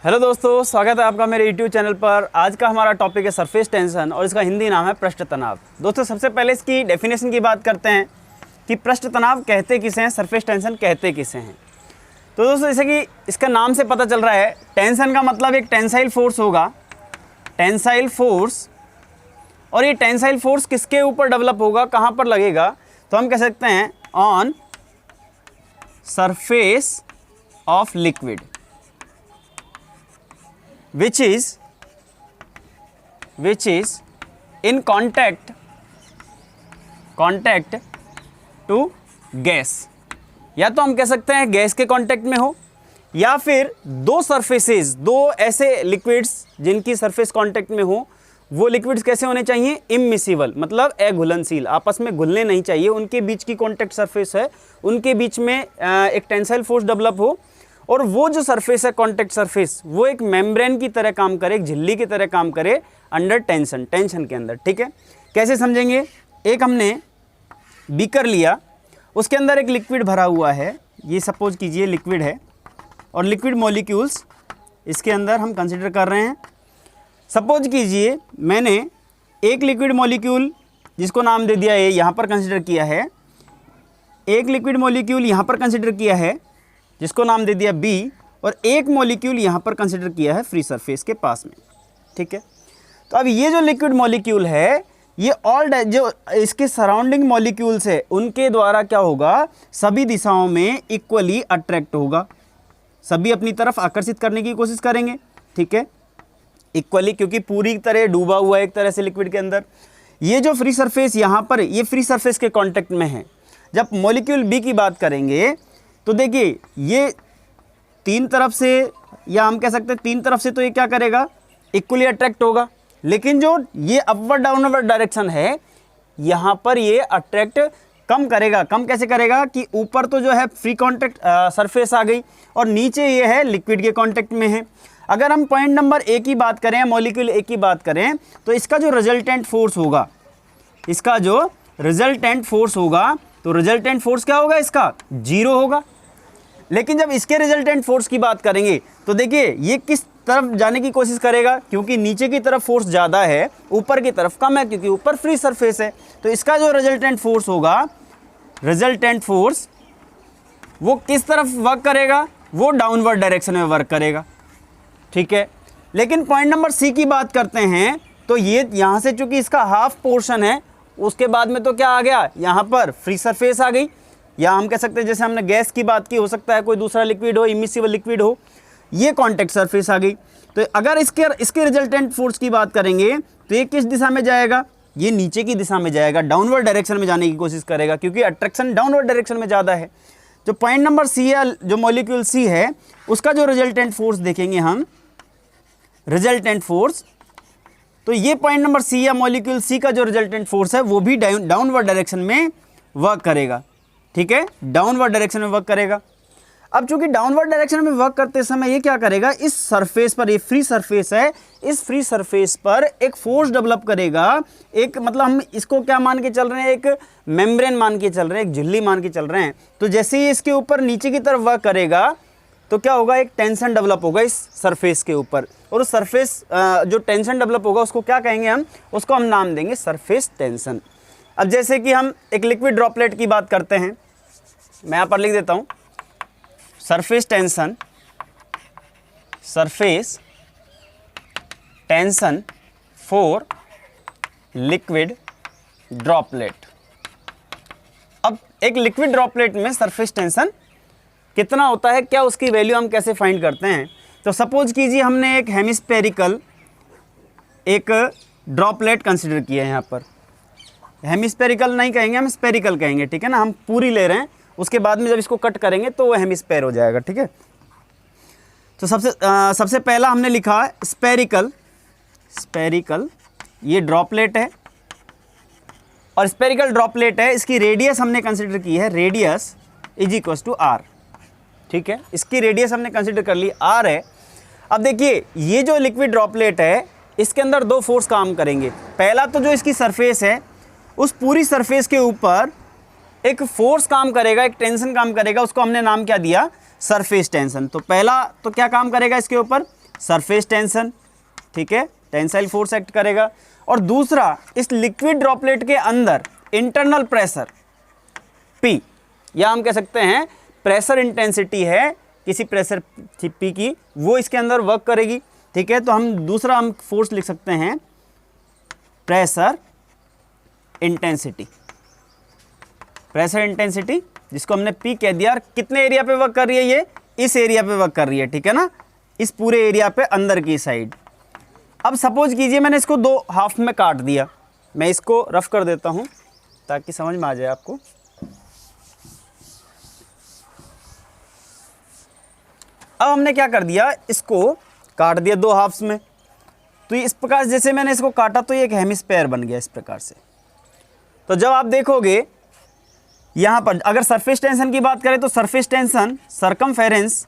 Hello दोस्तों, स्वागत है आपका मेरे यूट्यूब चैनल पर। आज का हमारा टॉपिक है सरफेस टेंशन और इसका हिंदी नाम है पृष्ठ तनाव। दोस्तों, सबसे पहले इसकी डेफिनेशन की बात करते हैं कि पृष्ठ तनाव कहते किसे हैं, सरफेस टेंशन कहते किसे हैं। तो दोस्तों, जैसे कि इसका नाम से पता चल रहा है, टेंशन का मतलब एक टेंसाइल फोर्स होगा, टेंसाइल फोर्स। और ये टेंसाइल फोर्स किसके ऊपर डेवलप होगा, कहाँ पर लगेगा, तो हम कह सकते हैं on surface of liquid which is in contact to gas. या तो हम कह सकते हैं गैस के कांटेक्ट में हो, या फिर दो सरफेसेस, दो ऐसे लिक्विड्स जिनकी सरफेस कांटेक्ट में हो। वो लिक्विड्स कैसे होने चाहिए, इमिसिबल, मतलब अघुलनशील, आपस में घुलने नहीं चाहिए। उनके बीच की कांटेक्ट सरफेस है, उनके बीच में एक टेंसाइल फोर्स डेवलप हो, और वो जो सरफेस है कांटेक्ट सरफेस, वो एक मेम्ब्रेन की तरह काम करे, एक झिल्ली की तरह काम करे अंडर टेंशन के अंदर। ठीक है, कैसे समझेंगे। एक हमने बीकर लिया, उसके अंदर एक लिक्विड भरा हुआ है, ये सपोज कीजिए लिक्विड है, और लिक्विड मॉलिक्यूल्स इसके अंदर हम कंसिडर कर रहे हैं। सपोज कीजिए मैंने एक लिक्विड मॉलिक्यूल जिसको नाम दे दिया है, यहाँ पर कंसिडर किया है, एक लिक्विड मॉलिक्यूल यहाँ पर कंसिडर किया है जिसको नाम दे दिया B, और एक मॉलिक्यूल यहाँ पर कंसिडर किया है फ्री सरफेस के पास में। ठीक है, तो अब ये जो लिक्विड मॉलिक्यूल है, ये ऑल जो इसके सराउंडिंग मॉलिक्यूल्स है, उनके द्वारा क्या होगा, सभी दिशाओं में इक्वली अट्रैक्ट होगा, सभी अपनी तरफ आकर्षित करने की कोशिश करेंगे। ठीक है, इक्वली, क्योंकि पूरी तरह डूबा हुआ है एक तरह से लिक्विड के अंदर। ये जो फ्री सरफेस यहाँ पर, ये फ्री सरफेस के कॉन्टेक्ट में है। जब मॉलिक्यूल B की बात करेंगे तो देखिए, ये तीन तरफ से, या हम कह सकते हैं तीन तरफ से, तो ये क्या करेगा, इक्वली अट्रैक्ट होगा। लेकिन जो ये अपवर्ड डाउनवर्ड डायरेक्शन है, यहाँ पर ये अट्रैक्ट कम करेगा। कम कैसे करेगा कि ऊपर तो जो है फ्री कांटेक्ट सरफेस आ गई, और नीचे ये है लिक्विड के कांटेक्ट में है। अगर हम पॉइंट नंबर A की बात करें, मॉलिक्यूल A की बात करें, तो इसका जो रिजल्टेंट फोर्स होगा, इसका जो रिजल्टेंट फोर्स होगा, तो रिजल्टेंट फोर्स क्या होगा, इसका 0 होगा। लेकिन जब इसके रिजल्टेंट फोर्स की बात करेंगे तो देखिए ये किस तरफ जाने की कोशिश करेगा, क्योंकि नीचे की तरफ फोर्स ज़्यादा है, ऊपर की तरफ कम है, क्योंकि ऊपर फ्री सरफेस है। तो इसका जो रिजल्टेंट फोर्स होगा, रिजल्टेंट फोर्स वो किस तरफ वर्क करेगा, वो डाउनवर्ड डायरेक्शन में वर्क करेगा। ठीक है, लेकिन पॉइंट नंबर C की बात करते हैं, तो ये यहाँ से चूंकि इसका हाफ पोर्शन है, उसके बाद में तो क्या आ गया, यहाँ पर फ्री सरफेस आ गई, या हम कह सकते हैं जैसे हमने गैस की बात की, हो सकता है कोई दूसरा लिक्विड हो, इमिसिबल लिक्विड हो, ये कांटेक्ट सरफेस आ गई। तो अगर इसके रिजल्टेंट फोर्स की बात करेंगे तो ये किस दिशा में जाएगा, ये नीचे की दिशा में जाएगा, डाउनवर्ड डायरेक्शन में जाने की कोशिश करेगा, क्योंकि अट्रैक्शन डाउनवर्ड डायरेक्शन में ज़्यादा है। जो पॉइंट नंबर C है, जो मॉलिक्यूल C है, उसका जो रिजल्टेंट फोर्स देखेंगे हम, रिजल्टेंट फोर्स, तो ये पॉइंट नंबर C या मॉलिक्यूल C का जो रिजल्टेंट फोर्स है, वो भी डाउनवर्ड डायरेक्शन में वर्क करेगा। ठीक है, डाउनवर्ड डायरेक्शन में वर्क करेगा। अब चूंकि डाउनवर्ड डायरेक्शन में वर्क करते समय ये क्या करेगा, इस सरफेस पर, ये फ्री सरफेस है, इस फ्री सरफेस पर एक फोर्स डेवलप करेगा। एक, मतलब हम इसको क्या मान के चल रहे हैं, एक मेम्ब्रेन मान के चल रहे हैं, एक झिल्ली मान के चल रहे हैं। तो जैसे ही इसके ऊपर नीचे की तरफ वर्क करेगा, तो क्या होगा, एक टेंशन डेवलप होगा इस सरफेस के ऊपर, और उस सरफेस जो टेंशन डेवलप होगा उसको क्या कहेंगे हम, उसको हम नाम देंगे सरफेस टेंशन। अब जैसे कि हम एक लिक्विड ड्रॉपलेट की बात करते हैं, मैं यहाँ पर लिख देता हूँ surface tension, surface tension for liquid droplet. अब एक लिक्विड ड्रॉपलेट में सरफेस टेंशन कितना होता है, क्या उसकी वैल्यू हम कैसे फाइंड करते हैं। तो सपोज कीजिए हमने एक हेमिस्फेरिकल एक ड्रॉपलेट कंसिडर किया है। यहाँ पर हेमिस्फेरिकल नहीं कहेंगे, हम स्पेरिकल कहेंगे। ठीक है ना, हम पूरी ले रहे हैं, उसके बाद में जब इसको कट करेंगे तो वो हेमिस्फेयर हो जाएगा। ठीक है, तो सबसे पहला हमने लिखा है स्पेरिकल। स्पेरिकल ये ड्रॉपलेट है, और स्पेरिकल ड्रॉपलेट है, इसकी रेडियस हमने कंसिडर की है, radius is equal to R। ठीक है, इसकी रेडियस हमने कंसिडर कर ली, R है। अब देखिए, ये जो लिक्विड ड्रॉपलेट है, इसके अंदर दो फोर्स काम करेंगे। पहला तो जो इसकी सरफेस है, उस पूरी सरफेस के ऊपर एक फोर्स काम करेगा, एक टेंशन काम करेगा, उसको हमने नाम क्या दिया, सरफेस टेंशन। तो पहला तो क्या काम करेगा इसके ऊपर, सरफेस टेंशन, ठीक है, टेंसाइल फोर्स एक्ट करेगा। और दूसरा, इस लिक्विड ड्रॉपलेट के अंदर इंटरनल प्रेशर P, या हम कह सकते हैं प्रेशर इंटेंसिटी है किसी प्रेशर P की, वो इसके अंदर वर्क करेगी, ठीक है। तो हम फोर्स लिख सकते हैं प्रेशर इंटेंसिटी, प्रेशर इंटेंसिटी जिसको हमने P कह दिया। कितने एरिया पे वर्क कर रही है ये? इस एरिया पे वर्क कर रही है, ठीक है ना, इस पूरे एरिया पे अंदर की साइड। अब सपोज कीजिए मैंने इसको दो हाफ में काट दिया, मैं इसको रफ कर देता हूं ताकि समझ में आ जाए आपको। अब हमने क्या कर दिया, इसको काट दिया दो हाफ्स में। तो इस प्रकार जैसे मैंने इसको काटा तो ये एक हेमिस्फेयर बन गया इस प्रकार से। तो जब आप देखोगे यहां पर अगर सरफेस टेंशन की बात करें तो सरफेस टेंशन सरकमफेरेंस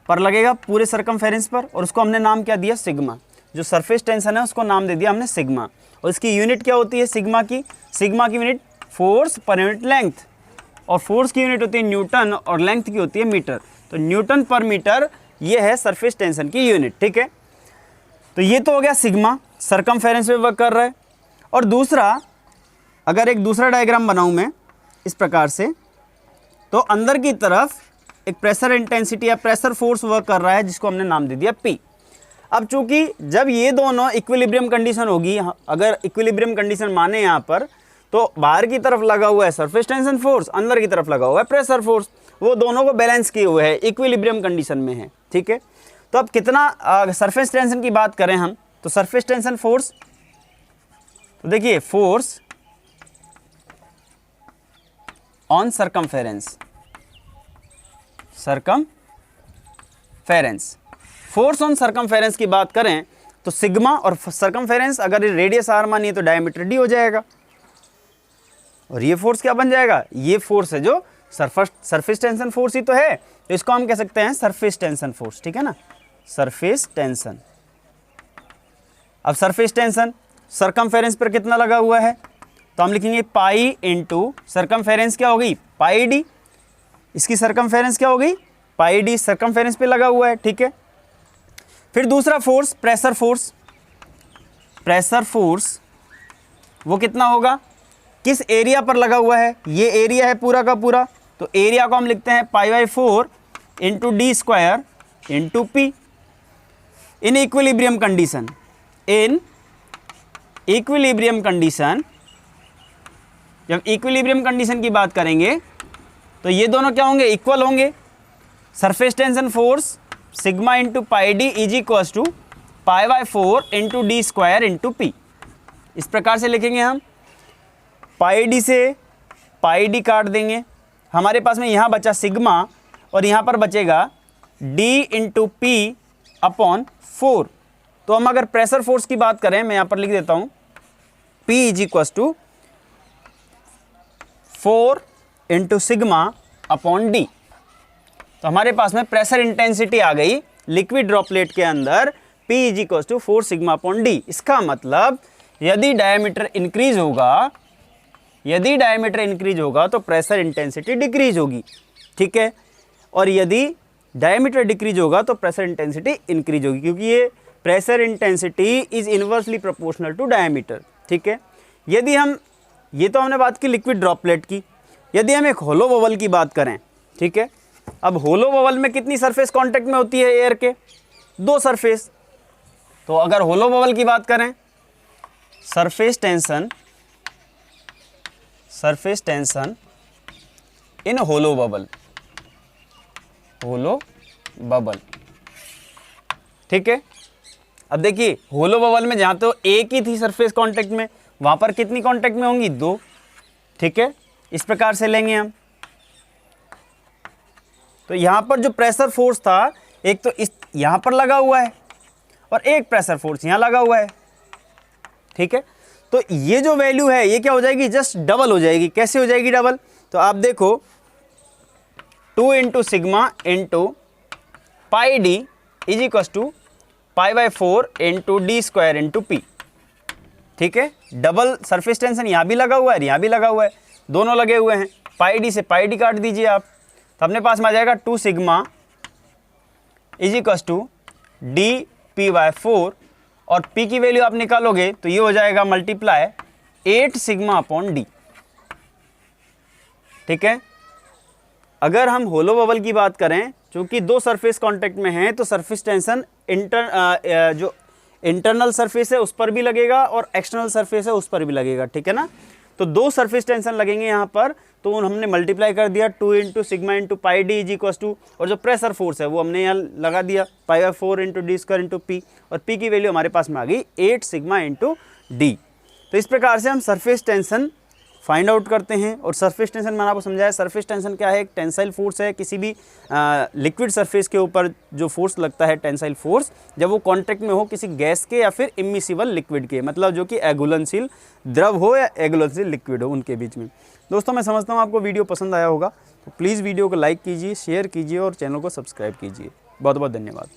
पर लगेगा, पूरे सरकमफेरेंस पर, और उसको हमने नाम क्या दिया? सिग्मा। जो सरफेस टेंशन है उसको नाम दे दिया हमने सिग्मा। और इसकी यूनिट क्या होती है सिग्मा की? सिग्मा की unit force per unit length, और फोर्स की यूनिट होती है न्यूटन और लेंथ की होती है मीटर। तो न्यूटन पर मीटर ये है सरफेस टेंशन की यूनिट, ठीक है। तो ये तो हो गया सिग्मा, सरकमफेरेंस पे वर्क कर रहा है। और दूसरा, अगर एक दूसरा डायग्राम बनाऊं मैं इस प्रकार से, तो अंदर की तरफ एक प्रेशर इंटेंसिटी या प्रेशर फोर्स वर्क कर रहा है जिसको हमने नाम दे दिया P। अब चूंकि जब ये दोनों इक्विलिब्रियम कंडीशन होगी, अगर इक्विलिब्रियम कंडीशन माने यहाँ पर, तो बाहर की तरफ लगा हुआ है सरफेस टेंशन फोर्स, अंदर की तरफ लगा हुआ है प्रेशर फोर्स, वो दोनों को बैलेंस किए हुए है, इक्विलिब्रियम कंडीशन में है, ठीक है। तो अब कितना सरफेस टेंशन की बात करें हम, तो सरफेस टेंशन फोर्स, तो देखिए force on circumference, circumference, force on circumference की बात करें तो सिग्मा, और सरकमफेरेंस अगर रेडियस r मानिए तो डायमीटर d हो जाएगा। और ये फोर्स क्या बन जाएगा? ये फोर्स है जो सरफेस टेंशन फोर्स ही तो है, तो इसको हम कह सकते हैं सरफेस टेंशन फोर्स, ठीक है ना, सरफेस टेंशन। अब सरफेस टेंशन सरकमफेरेंस पर कितना लगा हुआ है, तो हम लिखेंगे पाई इंटू सरकमफेरेंस क्या होगी? पाई डी। इसकी सरकमफेरेंस क्या होगी? पाई डी, सरकमफेरेंस पे लगा हुआ है, ठीक है। फिर दूसरा force pressure force, pressure force वो कितना होगा? किस एरिया पर लगा हुआ है? ये एरिया है पूरा का पूरा, तो एरिया को हम लिखते हैं π/4 into D square into P. In equilibrium condition, in equilibrium condition, जब इक्विलिब्रियम कंडीशन की बात करेंगे तो ये दोनों क्या होंगे? इक्वल होंगे। Surface tension force sigma into pi D is equals to π/4 into D square into P. इस प्रकार से लिखेंगे हम। पाई डी से पाई डी काट देंगे, हमारे पास में यहाँ बचा सिग्मा, और यहाँ पर बचेगा d इंटू पी अपॉन 4। तो हम अगर प्रेशर फोर्स की बात करें, मैं यहाँ पर लिख देता हूँ P is equals to 4 into sigma upon D. तो हमारे पास में प्रेशर इंटेंसिटी आ गई लिक्विड ड्रॉपलेट के अंदर P is equals to 4 sigma upon D. इसका मतलब यदि डायमीटर इंक्रीज होगा, यदि डायमीटर इंक्रीज होगा तो प्रेशर इंटेंसिटी डिक्रीज होगी, ठीक है। और यदि डायमीटर डिक्रीज होगा तो प्रेशर इंटेंसिटी इंक्रीज होगी, क्योंकि ये pressure intensity is inversely proportional to diameter, ठीक है। यदि हम, ये तो हमने बात की लिक्विड ड्रॉपलेट की, यदि हम एक होलो बबल की बात करें, ठीक है। अब होलो बबल में कितनी सरफेस कांटेक्ट में होती है एयर के? 2 सरफेस। तो अगर होलो बबल की बात करें, surface tension in hollow bubble, hollow bubble, ठीक है। अब देखिए होलो बबल में जहां तो एक ही थी सरफेस कांटेक्ट में, वहां पर कितनी कांटेक्ट में होंगी? 2, ठीक है। इस प्रकार से लेंगे हम। तो यहां पर जो प्रेशर फोर्स था, एक तो इस यहां पर लगा हुआ है और एक प्रेशर फोर्स यहां लगा हुआ है, ठीक है। तो ये जो वैल्यू है ये क्या हो जाएगी? जस्ट डबल हो जाएगी। कैसे हो जाएगी डबल? तो आप देखो 2 into sigma into pi D is equal to π/4 into D square into P, ठीक है। डबल सरफेस टेंशन यहाँ भी लगा हुआ है, यहाँ भी लगा हुआ है, दोनों लगे हुए हैं। पाई डी से पाई डी काट दीजिए आप, तो अपने पास में आ जाएगा 2 sigma is equals to D P by 4 और P की वैल्यू आप निकालोगे तो ये हो जाएगा मल्टीप्लाई 8 सिग्मा अपॉन डी। ठीक है, अगर हम होलो बबल की बात करें, चूंकि दो सरफेस कांटेक्ट में हैं तो सरफेस टेंशन जो इंटरनल सरफेस है उस पर भी लगेगा और एक्सटर्नल सरफेस है उस पर भी लगेगा। ठीक है ना, तो दो सरफेस टेंशन लगेंगे यहाँ पर, तो हमने मल्टीप्लाई कर दिया 2 into sigma into pi D is equal to, और जो प्रेशर फोर्स है वो हमने यहाँ लगा दिया pi by 4 into D square into P, और पी की वैल्यू हमारे पास में आ गई 8 सिग्मा इंटू डी। तो इस प्रकार से हम सरफेस टेंशन फाइंड आउट करते हैं। और सरफेस टेंशन मैंने आपको समझाया, सरफेस टेंशन क्या है, एक टेंसाइल फोर्स है, किसी भी लिक्विड सरफेस के ऊपर जो फोर्स लगता है टेंसाइल फोर्स, जब वो कांटेक्ट में हो किसी गैस के या फिर इमिसिबल लिक्विड के, मतलब जो कि एगुलेंशियल द्रव हो या एगुलेंशियल लिक्विड हो, उनके बीच में। दोस्तों मैं समझता हूँ आपको वीडियो पसंद आया होगा, तो प्लीज़ वीडियो को लाइक कीजिए, शेयर कीजिए और चैनल को सब्सक्राइब कीजिए। बहुत बहुत धन्यवाद।